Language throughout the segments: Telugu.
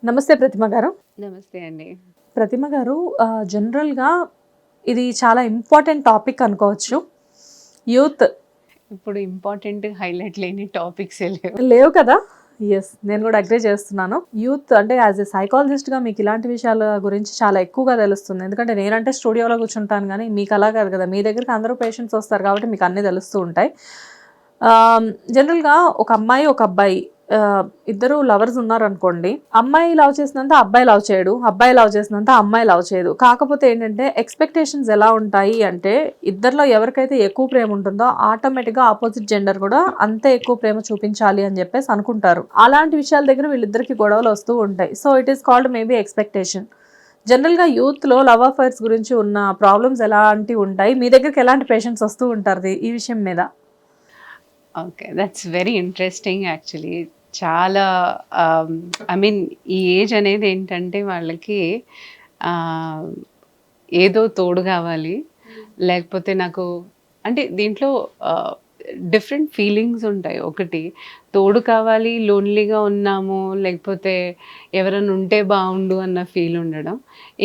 నమస్తే ప్రతిమ గారు. నమస్తే అండి. ప్రతిమ గారు, జనరల్‌గా ఇది చాలా ఇంపార్టెంట్ టాపిక్ అనుకోవచ్చు. యూత్ ఇప్పుడు ఇంపార్టెంట్ హైలైట్ లేని టాపిక్సే లేవు. లేవు కదా! యెస్. నేను కూడా అగ్రీ చేస్తున్నాను. యూత్ అంటే యాస్ ఎ సైకాలజిస్ట్‌గా మీకు ఇలాంటి విషయాల గురించి చాలా ఎక్కువగా తెలుస్తుంది. ఎందుకంటే నేనంటే స్టూడియోలో కూర్చుంటాను గానీ, మీకు అలా కాదు కదా! మీ దగ్గరికి అందరూ పేషెంట్స్ వస్తారు కాబట్టి మీకు అన్నీ తెలుస్తూ ఉంటాయి. జనరల్‌గా ఒక అమ్మాయి, ఒక అబ్బాయి ఇద్దరు లవర్స్ ఉన్నారనుకోండి. అమ్మాయి లవ్ చేసినంత అబ్బాయి లవ్ చేయడు. అబ్బాయి లవ్ చేసినంత అమ్మాయి లవ్ చేయదు. కాకపోతే ఏంటంటే ఎక్స్‌పెక్టేషన్స్ ఎలా ఉంటాయి అంటే ఇద్దరిలో ఎవరికైతే ఎక్కువ ప్రేమ ఉంటుందో ఆటోమేటిక్‌గా ఆపోజిట్ జెండర్ కూడా అంతే ఎక్కువ ప్రేమ చూపించాలి అని చెప్పేసి అనుకుంటారు. అలాంటి విషయాల దగ్గర వీళ్ళిద్దరికి గొడవలు వస్తూ ఉంటాయి. So it is called maybe expectation. జనరల్‌గా యూత్‌లో లవ్ అఫైర్స్ గురించి ఉన్న ప్రాబ్లమ్స్ ఎలాంటివి ఉంటాయి? మీ దగ్గరికి ఎలాంటి పేషెంట్స్ వస్తూ ఉంటారు ఈ విషయం మీద? Okay. That's very interesting actually. చాలా ఐ మీన్ ఈ ఏజ్ అనేది ఏంటంటే వాళ్ళకి ఆహ్, ఏదో తోడు కావాలి. లేకపోతే నాకు అంటే దీంట్లో డిఫరెంట్ ఫీలింగ్స్ ఉంటాయి. ఒకటి తోడు కావాలి, లోన్లీగా ఉన్నాము, లేకపోతే ఎవరైనా ఉంటే బాగుండు అన్న ఫీల్ ఉండడం.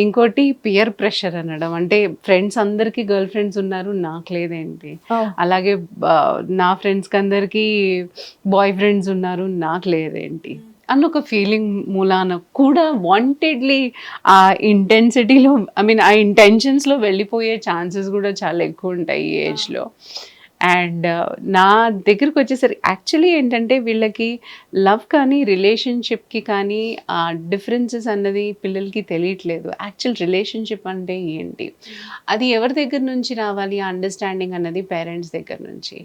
ఇంకోటి పియర్ ప్రెషర్ అనడం. అంటే ఫ్రెండ్స్ అందరికీ గర్ల్ ఫ్రెండ్స్ ఉన్నారు, నాకు లేదేంటి? అలాగే నా ఫ్రెండ్స్కి అందరికీ బాయ్ ఫ్రెండ్స్ ఉన్నారు, నాకు లేదేంటి అన్న ఒక ఫీలింగ్ మూలాన కూడా వాంటెడ్లీ ఆ ఇంటెన్సిటీలో ఐ మీన్ ఆ ఇంటెన్షన్స్లో వెళ్ళిపోయే ఛాన్సెస్ కూడా చాలా ఎక్కువ ఉంటాయి ఈ ఏజ్లో. అండ్ నా దగ్గరికి వచ్చేసరికి యాక్చువల్లీ ఏంటంటే వీళ్ళకి లవ్ కానీ రిలేషన్షిప్కి కానీ ఆ డిఫరెన్సెస్ అన్నది పిల్లలకి తెలియట్లేదు. యాక్చువల్ రిలేషన్షిప్ అంటే ఏంటి, అది ఎవరి దగ్గర నుంచి రావాలి ఆ అండర్స్టాండింగ్ అన్నది పేరెంట్స్ దగ్గర నుంచి.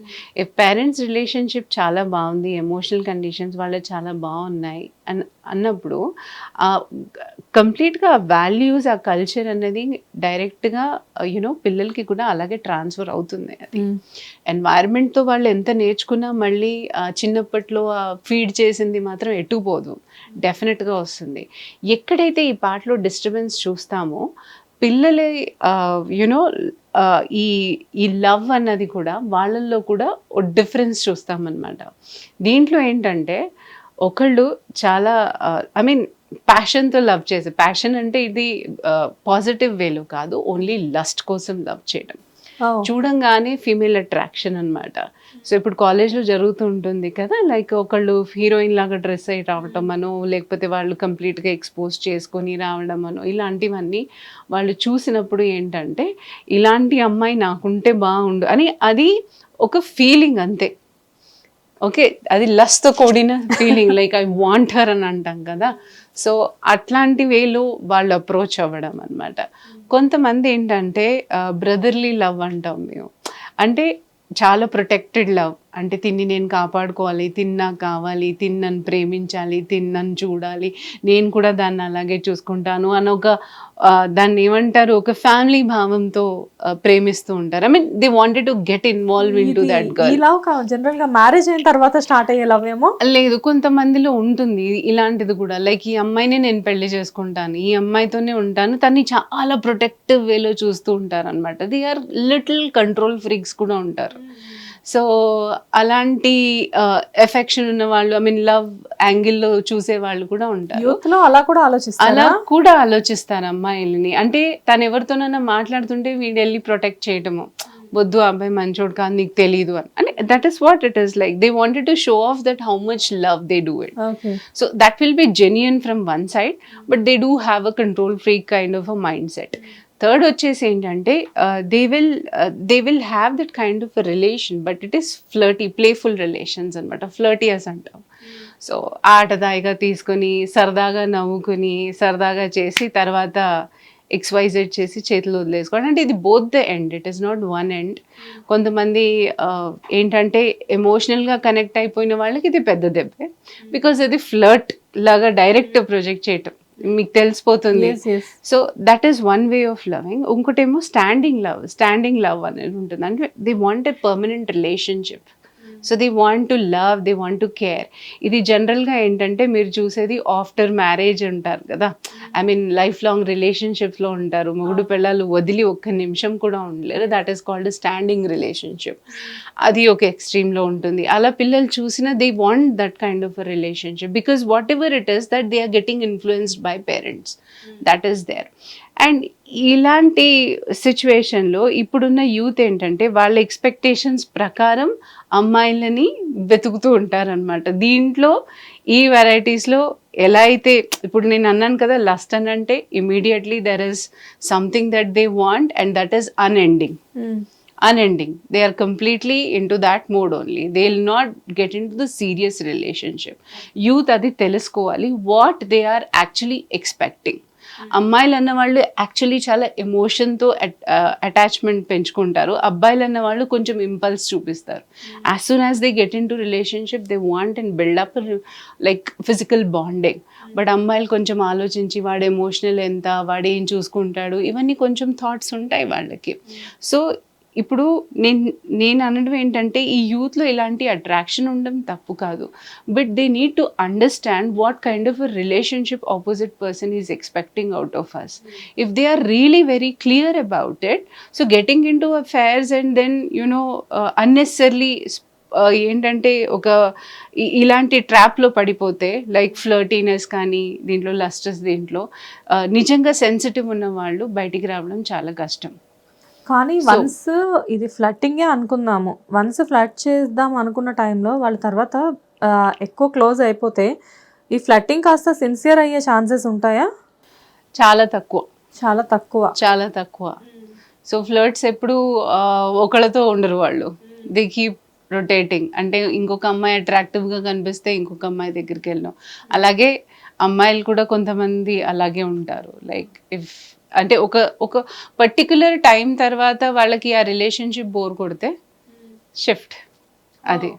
పేరెంట్స్ రిలేషన్షిప్ చాలా బాగుంది, ఎమోషనల్ కండిషన్స్ వాళ్ళు చాలా బాగున్నాయి అన్నప్పుడు కంప్లీట్గా వాల్యూస్ ఆ కల్చర్ అనేది డైరెక్ట్గా పిల్లలకి కూడా అలాగే ట్రాన్స్ఫర్ అవుతుంది. అది ఎన్వైరన్మెంట్తో వాళ్ళు ఎంత నేర్చుకున్నా మళ్ళీ చిన్నప్పట్లో ఫీడ్ చేసింది మాత్రం ఎటుపోదు, డెఫినెట్గా వస్తుంది. ఎక్కడైతే ఈ పాటలో డిస్టర్బెన్స్ చూస్తామో పిల్లలే యునో ఈ ఈ లవ్ అన్నది కూడా వాళ్ళల్లో కూడా ఓ డిఫరెన్స్ చూస్తామన్నమాట. దీంట్లో ఏంటంటే ఒకళ్ళు చాలా ఐ మీన్ ప్యాషన్తో లవ్ చేసే, ప్యాషన్ అంటే ఇది పాజిటివ్ వేలో కాదు, ఓన్లీ లస్ట్ కోసం లవ్ చేయడం. చూడంగానే ఫీమేల్ అట్రాక్షన్ అనమాట. సో ఇప్పుడు కాలేజ్లో జరుగుతూ ఉంటుంది కదా, లైక్ ఒకళ్ళు హీరోయిన్ లాగా డ్రెస్ అయ్యి రావటం అనో, లేకపోతే వాళ్ళు కంప్లీట్గా ఎక్స్పోజ్ చేసుకొని రావడం అనో, ఇలాంటివన్నీ వాళ్ళు చూసినప్పుడు ఏంటంటే ఇలాంటి అమ్మాయి నాకుంటే బాగుండు అని అది ఒక ఫీలింగ్ అంతే. ఓకే, అది లస్ట్తో కూడిన feeling, like I want her అని అంటాం కదా. సో అట్లాంటి వేలో వాళ్ళు అప్రోచ్ అవ్వడం అనమాట. కొంతమంది ఏంటంటే బ్రదర్లీ లవ్ అంటాం మేము. అంటే చాలా ప్రొటెక్టెడ్ లవ్, అంటే తిన్ని నేను కాపాడుకోవాలి, తిన్నాకు కావాలి, తిన్నను ప్రేమించాలి, తిన్నను చూడాలి, నేను కూడా దాన్ని అలాగే చూసుకుంటాను అని ఒక దాన్ని ఏమంటారు, ఒక ఫ్యామిలీ భావంతో ప్రేమిస్తూ ఉంటారు. I mean they wanted to get involve in to that girl. ఈ లవ్ జనరల్ గా మ్యారేజ్ అయిన తర్వాత స్టార్ట్ అయ్యే లవ్ ఏమో లేదు, కొంతమందిలో ఉంటుంది ఇలాంటిది కూడా. లైక్ ఈ అమ్మాయినే నేను పెళ్లి చేసుకుంటాను, ఈ అమ్మాయితోనే ఉంటాను, తన్ని చాలా ప్రొటెక్టివ్ వేలో చూస్తూ ఉంటారు అనమాట. They are little control freaks కూడా ఉంటారు. సో అలాంటి ఎఫెక్షన్ ఉన్న వాళ్ళు, ఐ మీన్ లవ్ యాంగిల్లో చూసే వాళ్ళు కూడా ఉంటారు. యూత్ లో అలా కూడా ఆలోచిస్తారు, అలా కూడా ఆలోచిస్తారు అమ్మాయిలని. అంటే తను ఎవరితోనైనా మాట్లాడుతుంటే వీడు వెళ్ళి ప్రొటెక్ట్ చేయటము, వద్దు అబ్బాయి మంచోడు కాదు నీకు తెలీదు అని. అంటే that is what it is like. They wanted to show off that how much love they do it. So that will be genuine from one side, but they do have a control free kind of a mind set. Third వచ్చేసి ఏంటంటే they will have that kind of relation, but it is flirty, playful relations అనమాట. ఫ్లర్టీయస్ అంటాం. సో ఆటదాయిగా తీసుకొని సరదాగా నవ్వుకుని సరదాగా చేసి తర్వాత XYZ చేసి చేతులు వదిలేసుకోవడం. అంటే ఇది both the end, it is not one end. కొంతమంది ఏంటంటే ఎమోషనల్గా కనెక్ట్ అయిపోయిన వాళ్ళకి ఇది పెద్ద దెబ్బే, బికాజ్ అది ఫ్లర్ట్ లాగా డైరెక్ట్ ప్రొజెక్ట్ చేయటం మీకు తెలిసిపోతుంది. So that is one way of loving. ఇంకోటేమో స్టాండింగ్ లవ్ అనేది ఉంటుంది. అంటే they want a permanent relationship. So they want to love, they want to care. ఇది జనరల్గా ఏంటంటే మీరు చూసేది ఆఫ్టర్ మ్యారేజ్ ఉంటారు కదా, ఐ మీన్ లైఫ్ లాంగ్ రిలేషన్షిప్స్లో ఉంటారు, మొగుడు పిల్లలు వదిలి ఒక్క నిమిషం కూడా ఉండలేరు. That is called standing relationship. అది ఒక ఎక్స్ట్రీమ్లో ఉంటుంది. అలా పిల్లలు చూసినా they want that kind of a relationship because whatever it is that they are getting influenced by parents. That is there. And ఇలాంటి సిచ్యువేషన్లో ఇప్పుడున్న యూత్ ఏంటంటే వాళ్ళ ఎక్స్పెక్టేషన్స్ ప్రకారం అమ్మాయిలని వెతుకుతూ ఉంటారనమాట. దీంట్లో ఈ వెరైటీస్లో ఎలా అయితే ఇప్పుడు నేను అన్నాను కదా, లస్ట్ అని అంటే immediately there is something that they want and that is unending. They are completely into that mode only. They'll not get into the serious relationship. Youth adi telusukovali what they are actually expecting. అమ్మాయిలు అన్న వాళ్ళు యాక్చువల్లీ చాలా ఎమోషన్తో అటాచ్మెంట్ పెంచుకుంటారు. అబ్బాయిలు అన్న వాళ్ళు కొంచెం ఇంపల్స్ చూపిస్తారు. As soon as they get in to relationship they want and build up like physical bonding. But అమ్మాయిలు కొంచెం ఆలోచించి వాడు ఎమోషనల్ ఎంత, వాడు ఏం చూసుకుంటాడు, ఇవన్నీ కొంచెం థాట్స్ ఉంటాయి వాళ్ళకి. సో ఇప్పుడు నేను అనడం ఏంటంటే ఈ యూత్లో ఇలాంటి అట్రాక్షన్ ఉండడం తప్పు కాదు, but they need to understand what kind of a relationship opposite person is expecting out of us. If they are really very clear about it, so getting in to affairs and then you know unnecessary ఏంటంటే ఒక ఇలాంటి ట్రాప్లో పడిపోతే లైక్ ఫ్లర్టీనెస్ కానీ దీంట్లో లస్టస్ దీంట్లో నిజంగా సెన్సిటివ్ ఉన్న వాళ్ళు బయటికి రావడం చాలా కష్టం. కానీ వన్స్ ఇది ఫ్లట్టింగే అనుకుందాము, వన్స్ ఫ్లట్ చేద్దాం అనుకున్న టైంలో వాళ్ళ తర్వాత ఎక్కువ క్లోజ్ అయిపోతే ఈ ఫ్లట్టింగ్ కాస్త సిన్సియర్ అయ్యే ఛాన్సెస్ ఉంటాయా? చాలా తక్కువ, చాలా తక్కువ, చాలా తక్కువ. సో ఫ్లర్ట్స్ ఎప్పుడు ఒకళ్ళతో ఉండరు వాళ్ళు. They keep rotating. అంటే ఇంకొక అమ్మాయి అట్రాక్టివ్గా కనిపిస్తే ఇంకొక అమ్మాయి దగ్గరికి వెళ్ళడం. అలాగే అమ్మాయిలు కూడా కొంతమంది అలాగే ఉంటారు. లైక్ ఇఫ్ అంటే ఒక పర్టిక్యులర్ టైం తర్వాత వాళ్ళకి ఆ రిలేషన్షిప్ బోర్ కొడితే షిఫ్ట్. అది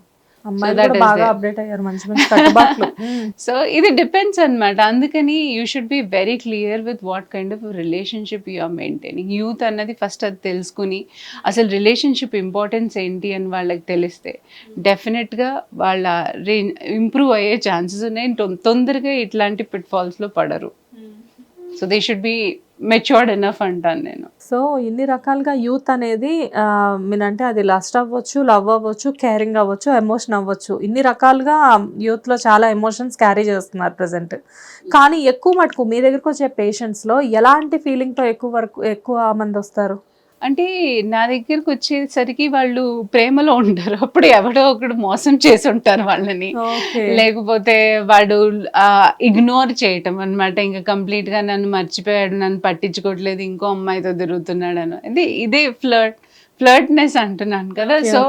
సో ఇది డిపెండ్స్ అనమాట. అందుకని you should be very clear with what kind of relationship you are maintaining. Youth అన్నది ఫస్ట్ అది తెలుసుకుని అసలు రిలేషన్షిప్ ఇంపార్టెన్స్ ఏంటి అని వాళ్ళకి తెలిస్తే డెఫినెట్గా వాళ్ళ ఇంప్రూవ్ అయ్యే ఛాన్సెస్ ఉన్నాయి. తొందరగా ఇట్లాంటి పిట్ఫాల్స్లో పడరు. So they should be matured enough అంటాను నేను. సో ఇన్ని రకాలుగా యూత్ అనేది మీనంటే అది లస్ట్ అవ్వచ్చు, లవ్ అవ్వచ్చు, కేరింగ్ అవ్వచ్చు, ఎమోషన్ అవ్వచ్చు, ఇన్ని రకాలుగా యూత్లో చాలా ఎమోషన్స్ క్యారీ చేస్తున్నారు ప్రజెంట్. కానీ ఎక్కువ మటుకు మీ దగ్గరకు వచ్చే పేషెంట్స్లో ఎలాంటి ఫీలింగ్తో ఎక్కువ మంది వస్తారు? అంటే నా దగ్గరకు వచ్చేసరికి వాళ్ళు ప్రేమలో ఉంటారు. అప్పుడు ఎవడో ఒకడు మోసం చేసి ఉంటారు వాళ్ళని, లేకపోతే వాడు ఇగ్నోర్ చేయటం అనమాట. ఇంకా కంప్లీట్గా నన్ను మర్చిపోయాడు, నన్ను పట్టించుకోవట్లేదు, ఇంకో అమ్మాయితో తిరుగుతున్నాడు అని. ఇదే ఫ్లర్ట్నెస్ అంటున్నాను కదా. సో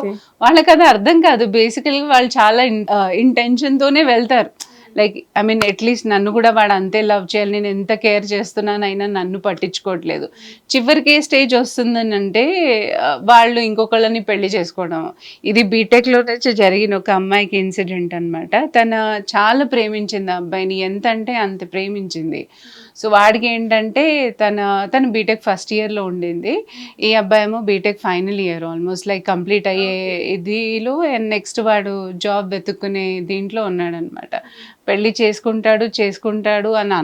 వాళ్ళకి అది అర్థం కాదు. బేసికల్గా వాళ్ళు చాలా ఇంటెన్షన్తోనే వెళ్తారు. లైక్ ఐ మీన్ అట్లీస్ట్ నన్ను కూడా వాడు అంతే లవ్ చేయాలి, నేను ఎంత కేర్ చేస్తున్నాను అయినా నన్ను పట్టించుకోవట్లేదు. చివరికి ఏ స్టేజ్ వస్తుందని అంటే వాళ్ళు ఇంకొకళ్ళని పెళ్లి చేసుకోవడం. ఇది బీటెక్లోనే జరిగిన ఒక అమ్మాయికి ఇన్సిడెంట్ అనమాట. తన చాలా ప్రేమించింది ఆ అబ్బాయిని, ఎంత అంటే అంత ప్రేమించింది. సో వాడికి ఏంటంటే తను బీటెక్ ఫస్ట్ ఇయర్లో ఉండింది, ఈ అబ్బాయి ఏమో BTech final year almost like complete అయ్యే ఇదిలో, అండ్ నెక్స్ట్ వాడు జాబ్ వెతుక్కునే దీంట్లో ఉన్నాడనమాట. పెళ్లి చేసుకుంటాడు అని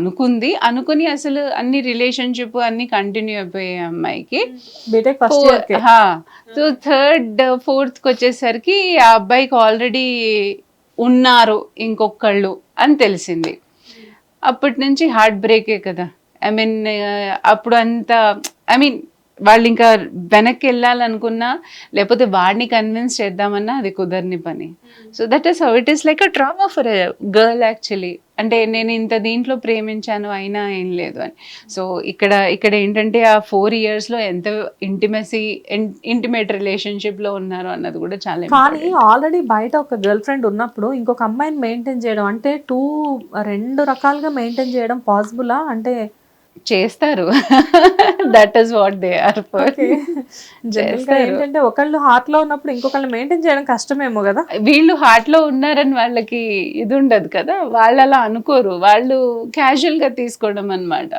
అనుకుని అసలు అన్ని రిలేషన్షిప్ అన్ని కంటిన్యూ అయిపోయాయి అమ్మాయికి. సో థర్డ్ ఫోర్త్కి వచ్చేసరికి ఆ అబ్బాయికి ఆల్రెడీ ఉన్నారు ఇంకొకళ్ళు అని తెలిసింది. అప్పటి నుంచి హార్ట్ బ్రేకే కదా. ఐ మీన్ అప్పుడు అంతా వాళ్ళు ఇంకా వెనక్కి వెళ్ళాలనుకున్నా, లేకపోతే వాడిని కన్విన్స్ చేద్దామన్నా అది కుదరని పని. So that is how it is like a trauma for a girl actually. అంటే నేను ఇంత దీంట్లో ప్రేమించాను అయినా ఏం లేదు అని. సో ఇక్కడ ఏంటంటే ఆ 4 yearsలో ఎంత ఇంటిమేట్ రిలేషన్షిప్లో ఉన్నారు అన్నది కూడా చాలా. కానీ ఆల్రెడీ బయట ఒక గర్ల్ ఫ్రెండ్ ఉన్నప్పుడు ఇంకొక అమ్మాయిని మెయింటైన్ చేయడం అంటే రెండు రకాలుగా మెయింటైన్ చేయడం పాసిబులా? అంటే చేస్తారు. That is what they are for. ఏంటంటే ఒకళ్ళు హార్ట్ లో ఉన్నప్పుడు ఇంకొకళ్ళు మెయింటైన్ చేయడం కష్టమేమో కదా. వీళ్ళు హార్ట్ లో ఉన్నారని వాళ్ళకి ఇది ఉండదు కదా, వాళ్ళు అలా అనుకోరు, వాళ్ళు క్యాజువల్ గా తీసుకోవడం అన్నమాట.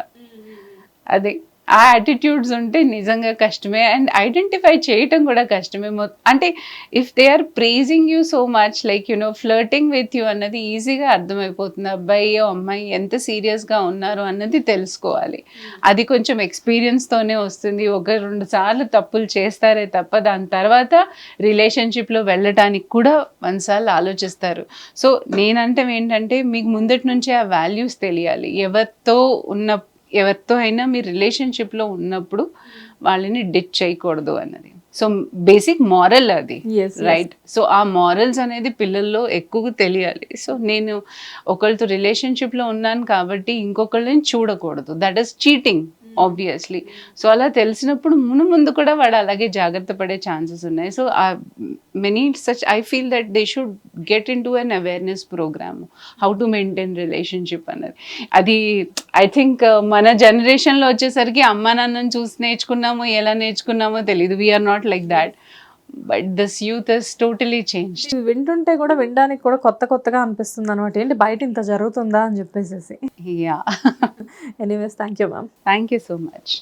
అదే ఆ యాటిట్యూడ్స్ ఉంటే నిజంగా కష్టమే, అండ్ ఐడెంటిఫై చేయటం కూడా కష్టమే. అంటే if they are praising you so much, like flirting with you అన్నది ఈజీగా అర్థమైపోతుంది. అబ్బాయి అమ్మాయి ఎంత సీరియస్గా ఉన్నారు అన్నది తెలుసుకోవాలి. అది కొంచెం ఎక్స్పీరియన్స్తోనే వస్తుంది. 1-2 సార్లు తప్పులు చేస్తారే తప్ప దాని తర్వాత రిలేషన్షిప్లో వెళ్ళటానికి కూడా కొన్నిసార్లు ఆలోచిస్తారు. సో నేనంటే ఏంటంటే మీకు ముందటి నుంచే ఆ వాల్యూస్ తెలియాలి. ఎవరితో అయినా మీరు రిలేషన్షిప్లో ఉన్నప్పుడు వాళ్ళని డిచ్ చేయకూడదు అన్నది. సో బేసిక్ మారల్ అది, రైట్? సో ఆ మారల్స్ అనేది పిల్లల్లో ఎక్కువగా తెలియాలి. సో నేను ఒకళ్ళతో రిలేషన్షిప్లో ఉన్నాను కాబట్టి ఇంకొకళ్ళని చూడకూడదు, that is cheating obviously. So అలా తెలిసినప్పుడు ముందు కూడా వాడు అలాగే జాగ్రత్త పడే ఛాన్సెస్ ఉన్నాయి. So many such I feel that they should get in to an awareness programme how to maintain relationship అన్నది. అది ఐ థింక్ మన జనరేషన్లో వచ్చేసరికి అమ్మా నాన్నని చూసి నేర్చుకున్నామో ఎలా నేర్చుకున్నామో తెలియదు. We are not like that, but this youth is totally change. వింటుంటే కూడా వినడానికి కూడా కొత్తగా అనిపిస్తుంది అనమాట. ఏంటి బయట ఇంత జరుగుతుందా అని చెప్పేసి. Yeah anyways, thank you ma'am. Thank you so much.